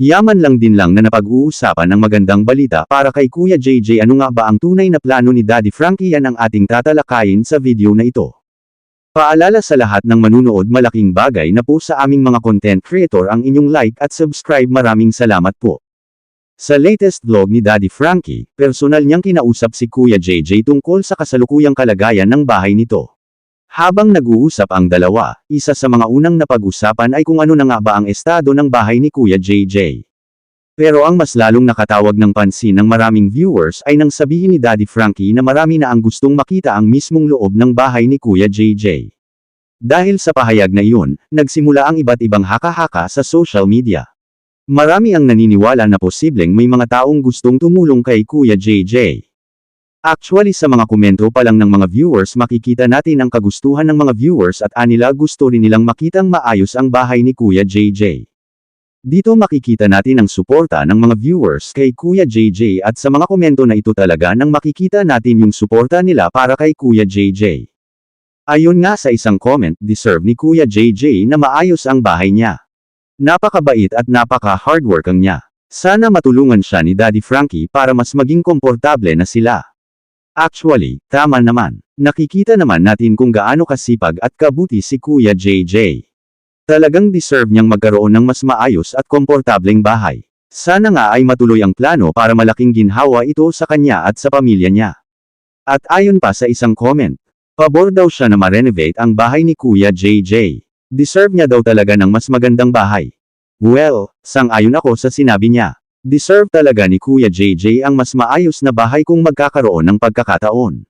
Yaman lang din lang na napag-uusapan ng magandang balita para kay Kuya JJ. Ano nga ba ang tunay na plano ni Daddy Frankie? Yan ang ating tatalakayin sa video na ito. Paalala sa lahat ng manunood, malaking bagay na po sa aming mga content creator ang inyong like at subscribe. Maraming salamat po. Sa latest vlog ni Daddy Frankie, personal niyang kinausap si Kuya JJ tungkol sa kasalukuyang kalagayan ng bahay nito. Habang nag-uusap ang dalawa, isa sa mga unang napag-usapan ay kung ano na nga ba ang estado ng bahay ni Kuya JJ. Pero ang mas lalong nakatawag ng pansin ng maraming viewers ay nang sabihin ni Daddy Frankie na marami na ang gustong makita ang mismong loob ng bahay ni Kuya JJ. Dahil sa pahayag na iyon, nagsimula ang iba't ibang haka-haka sa social media. Marami ang naniniwala na posibleng may mga taong gustong tumulong kay Kuya JJ. Actually sa mga komento pa lang ng mga viewers makikita natin ang kagustuhan ng mga viewers at anila gusto rin nilang makitang maayos ang bahay ni Kuya JJ. Dito makikita natin ang suporta ng mga viewers kay Kuya JJ at sa mga komento na ito talaga nang makikita natin yung suporta nila para kay Kuya JJ. Ayon nga sa isang comment, deserve ni Kuya JJ na maayos ang bahay niya. Napakabait at napaka-hardworking niya. Sana matulungan siya ni Daddy Frankie para mas maging komportable na sila. Actually, tama naman. Nakikita naman natin kung gaano kasipag at kabuti si Kuya JJ. Talagang deserve niyang magkaroon ng mas maayos at komportableng bahay. Sana nga ay matuloy ang plano para malaking ginhawa ito sa kanya at sa pamilya niya. At ayon pa sa isang comment, pabor daw siya na ma-renovate ang bahay ni Kuya JJ. Deserve niya daw talaga ng mas magandang bahay. Well, sang-ayon ako sa sinabi niya. Deserve talaga ni Kuya JJ ang mas maayos na bahay kung magkakaroon ng pagkakataon.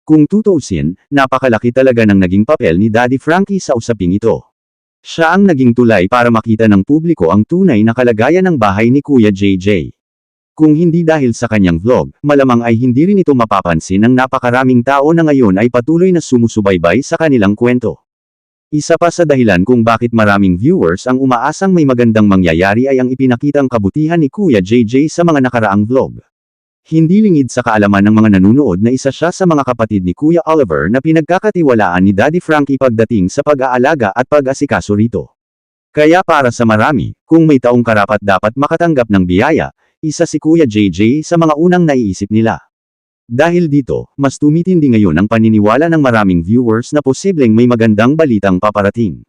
Kung tutuusin, napakalaki talaga ng naging papel ni Daddy Frankie sa usaping ito. Siya ang naging tulay para makita ng publiko ang tunay na kalagayan ng bahay ni Kuya JJ. Kung hindi dahil sa kanyang vlog, malamang ay hindi rin ito mapapansin ng napakaraming tao na ngayon ay patuloy na sumusubaybay sa kanilang kwento. Isa pa sa dahilan kung bakit maraming viewers ang umaasang may magandang mangyayari ay ang ipinakitang kabutihan ni Kuya JJ sa mga nakaraang vlog. Hindi lingid sa kaalaman ng mga nanunood na isa siya sa mga kapatid ni Kuya Oliver na pinagkakatiwalaan ni Daddy Frankie pagdating sa pag-aalaga at pag-asikaso rito. Kaya para sa marami, kung may taong karapat dapat makatanggap ng biyaya, isa si Kuya JJ sa mga unang naiisip nila. Dahil dito, mas tumitindi ngayon ang paniniwala ng maraming viewers na posibleng may magandang balitang paparating.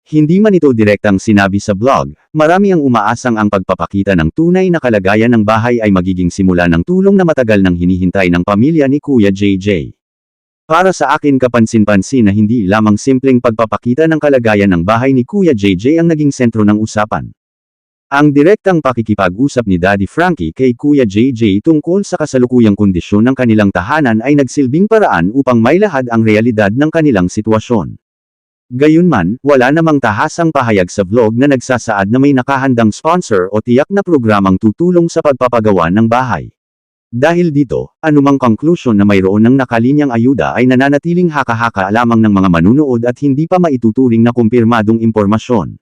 Hindi man ito direktang sinabi sa vlog, marami ang umaasang ang pagpapakita ng tunay na kalagayan ng bahay ay magiging simula ng tulong na matagal nang hinihintay ng pamilya ni Kuya JJ. Para sa akin kapansin-pansin na hindi lamang simpleng pagpapakita ng kalagayan ng bahay ni Kuya JJ ang naging sentro ng usapan. Ang direktang pakikipag-usap ni Daddy Frankie kay Kuya JJ tungkol sa kasalukuyang kondisyon ng kanilang tahanan ay nagsilbing paraan upang mailahad ang realidad ng kanilang sitwasyon. Gayunman, wala namang tahasang pahayag sa vlog na nagsasaad na may nakahandang sponsor o tiyak na programang tutulong sa pagpapagawa ng bahay. Dahil dito, anumang conclusion na mayroon ng nakalinyang ayuda ay nananatiling haka-haka lamang ng mga manunood at hindi pa maituturing na kumpirmadong impormasyon.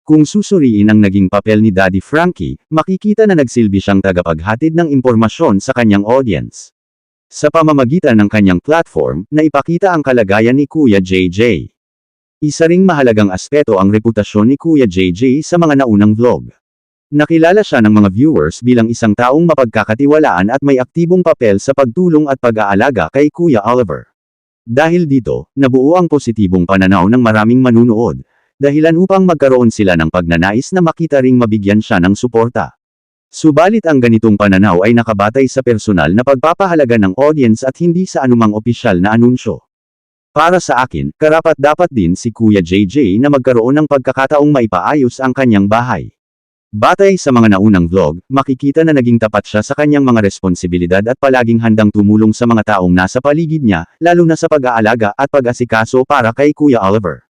Kung susuriin ang naging papel ni Daddy Frankie, makikita na nagsilbi siyang tagapaghatid ng impormasyon sa kanyang audience. Sa pamamagitan ng kanyang platform, na ipakita ang kalagayan ni Kuya JJ. Isa ring mahalagang aspeto ang reputasyon ni Kuya JJ sa mga naunang vlog. Nakilala siya ng mga viewers bilang isang taong mapagkakatiwalaan at may aktibong papel sa pagtulong at pag-aalaga kay Kuya Oliver. Dahil dito, nabuo ang positibong pananaw ng maraming manunood. Dahilan upang magkaroon sila ng pagnanais na makita ring mabigyan siya ng suporta. Subalit ang ganitong pananaw ay nakabatay sa personal na pagpapahalaga ng audience at hindi sa anumang opisyal na anunsyo. Para sa akin, karapat-dapat din si Kuya JJ na magkaroon ng pagkakataong maipaayos ang kanyang bahay. Batay sa mga naunang vlog, makikita na naging tapat siya sa kanyang mga responsibilidad at palaging handang tumulong sa mga taong nasa paligid niya, lalo na sa pag-aalaga at pag-asikaso para kay Kuya Oliver.